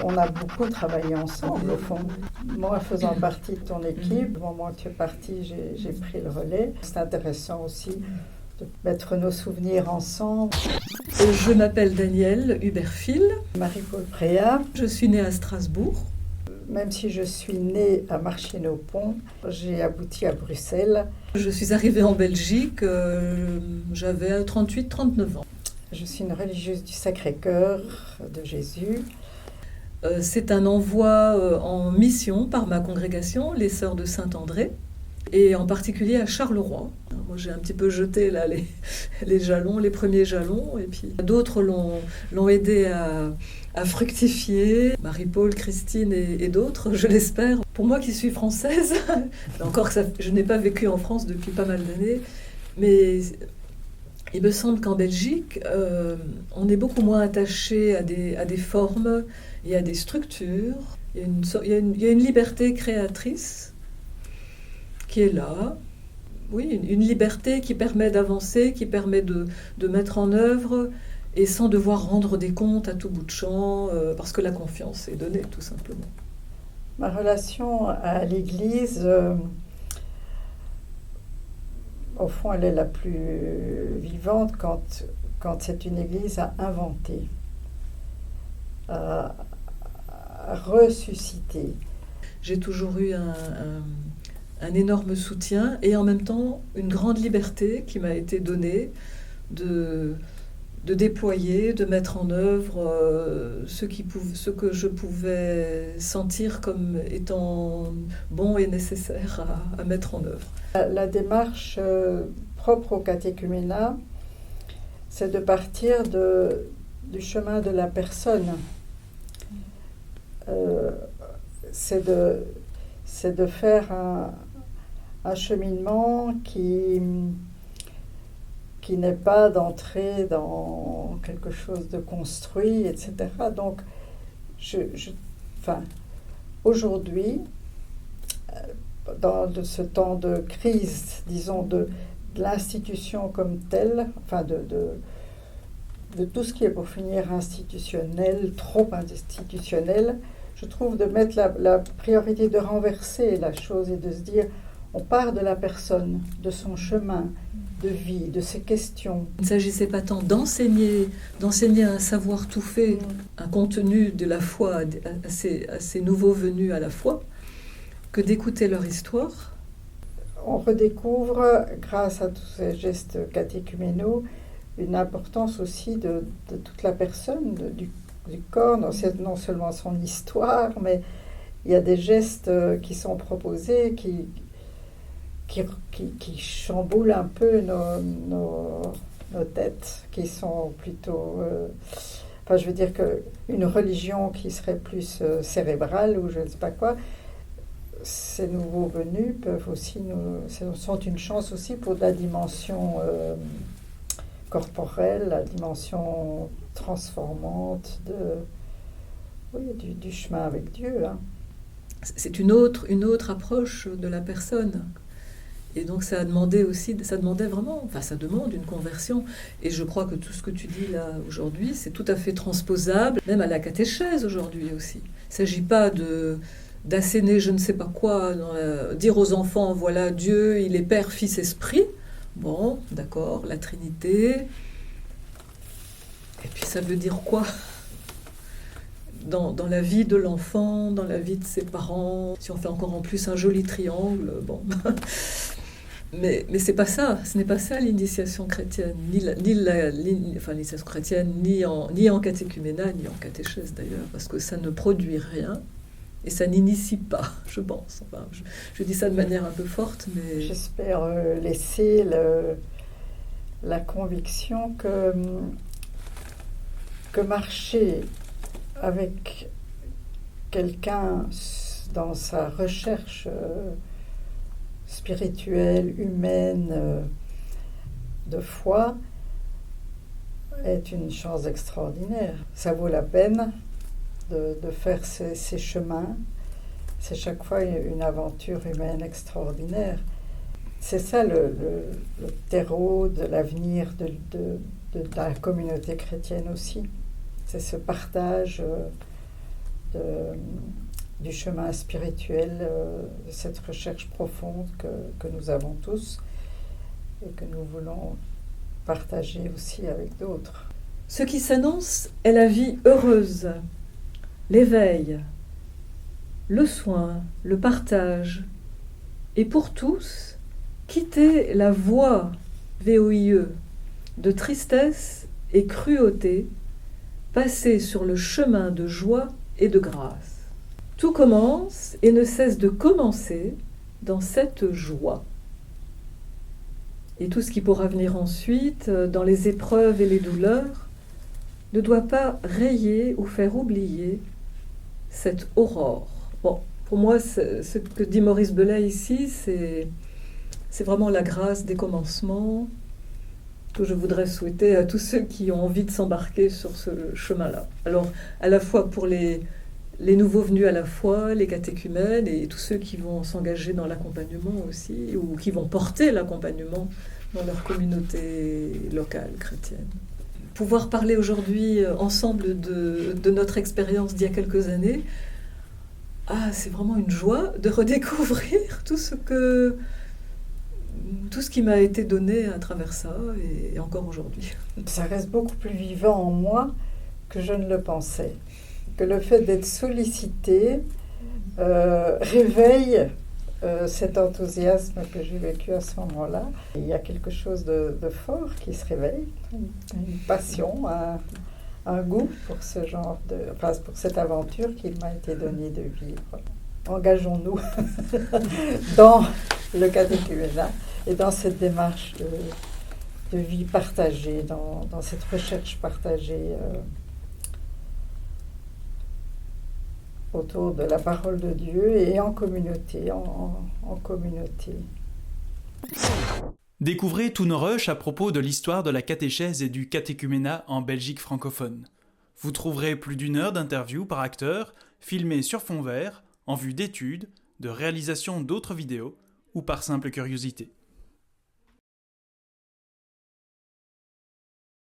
On a beaucoup travaillé ensemble, au fond. Moi, faisant partie de ton équipe, au moment où tu es parti, j'ai pris le relais. C'est intéressant aussi de mettre nos souvenirs ensemble. Je m'appelle Danielle Huberfil. Marie-Paul Préat. Je suis née à Strasbourg. Même si je suis née à Marchienne-au-Pont, j'ai abouti à Bruxelles. Je suis arrivée en Belgique, j'avais 38-39 ans. Je suis une religieuse du Sacré-Cœur de Jésus. C'est un envoi en mission par ma congrégation, les Sœurs de Saint-André, et en particulier à Charleroi. Moi, j'ai un petit peu jeté là, les jalons, les premiers jalons, et puis d'autres l'ont aidé à fructifier. Marie-Paul, Christine et d'autres, je l'espère. Pour moi qui suis française, encore que je n'ai pas vécu en France depuis pas mal d'années, mais il me semble qu'en Belgique, on est beaucoup moins attaché à des formes et à des structures. Il y a une liberté créatrice qui est là. Oui, une liberté qui permet d'avancer, qui permet de mettre en œuvre et sans devoir rendre des comptes à tout bout de champ, parce que la confiance est donnée, tout simplement. Ma relation à l'Église, au fond, elle est la plus vivante quand c'est une Église à inventer, à ressusciter. J'ai toujours eu un énorme soutien et en même temps une grande liberté qui m'a été donnée de déployer, de mettre en œuvre ce que je pouvais sentir comme étant bon et nécessaire à mettre en œuvre. La démarche propre au catéchuménat, c'est de partir du chemin de la personne. C'est de faire un cheminement qui n'est pas d'entrer dans quelque chose de construit, etc. Donc, aujourd'hui, dans ce temps de crise, disons, de l'institution comme telle, de tout ce qui est pour finir institutionnel, trop institutionnel, je trouve de mettre la priorité de renverser la chose et de se dire, on part de la personne, de son chemin de vie, de ses questions. Il ne s'agissait pas tant d'enseigner un savoir tout fait, un contenu de la foi à ces nouveaux venus à la foi, que d'écouter leur histoire. On redécouvre, grâce à tous ces gestes catéchuménaux, une importance aussi de toute la personne, du corps, non seulement son histoire, mais il y a des gestes qui sont proposés, qui chamboulent un peu nos têtes, qui sont plutôt... je veux dire qu'une religion qui serait plus cérébrale, ou je ne sais pas quoi, ces nouveaux venus peuvent aussi sont une chance aussi pour la dimension corporelle, la dimension transformante du chemin avec Dieu. Hein. C'est une autre approche de la personne. Et donc ça demande une conversion. Et je crois que tout ce que tu dis là aujourd'hui, c'est tout à fait transposable, même à la catéchèse aujourd'hui aussi. Il ne s'agit pas d'asséner je ne sais pas quoi, dire aux enfants, voilà, Dieu, il est Père, Fils, Esprit. Bon, d'accord, la Trinité. Et puis ça veut dire quoi ? Dans la vie de l'enfant, dans la vie de ses parents, si on fait encore en plus un joli triangle, bon... Mais c'est pas ça, ce n'est pas ça l'initiation chrétienne, l'initiation chrétienne, ni en catéchuménat, ni en catéchèse d'ailleurs, parce que ça ne produit rien et ça n'initie pas, je pense. Enfin, je dis ça de manière un peu forte, mais... J'espère laisser la conviction que marcher avec quelqu'un dans sa recherche spirituelle, humaine, de foi, est une chance extraordinaire. Ça vaut la peine de faire ces chemins. C'est chaque fois une aventure humaine extraordinaire. C'est ça le terreau de l'avenir de la communauté chrétienne aussi. C'est ce partage du chemin spirituel, de cette recherche profonde que nous avons tous et que nous voulons partager aussi avec d'autres. Ce qui s'annonce est la vie heureuse, l'éveil, le soin, le partage, et pour tous, quitter la voie VOIE de tristesse et cruauté, passer sur le chemin de joie et de grâce. Tout commence et ne cesse de commencer dans cette joie. Et tout ce qui pourra venir ensuite, dans les épreuves et les douleurs, ne doit pas rayer ou faire oublier cette aurore. Bon, pour moi, ce que dit Maurice Belay ici, c'est vraiment la grâce des commencements que je voudrais souhaiter à tous ceux qui ont envie de s'embarquer sur ce chemin-là. Alors, à la fois pour les nouveaux venus à la foi, les catéchumènes et tous ceux qui vont s'engager dans l'accompagnement aussi, ou qui vont porter l'accompagnement dans leur communauté locale chrétienne. Pouvoir parler aujourd'hui ensemble de notre expérience d'il y a quelques années, c'est vraiment une joie de redécouvrir tout ce qui m'a été donné à travers ça, et encore aujourd'hui. Ça reste beaucoup plus vivant en moi que je ne le pensais. Que le fait d'être sollicité réveille cet enthousiasme que j'ai vécu à ce moment-là. Il y a quelque chose de fort qui se réveille, une passion, un goût pour ce genre pour cette aventure qu'il m'a été donné de vivre. Engageons-nous dans le catéchuménat et dans cette démarche de vie partagée, dans cette recherche partagée autour de la parole de Dieu et en communauté, en communauté. Découvrez tous nos rushs à propos de l'histoire de la catéchèse et du catéchuménat en Belgique francophone. Vous trouverez plus d'1 heure d'interviews par acteur, filmées sur fond vert, en vue d'études, de réalisation d'autres vidéos ou par simple curiosité.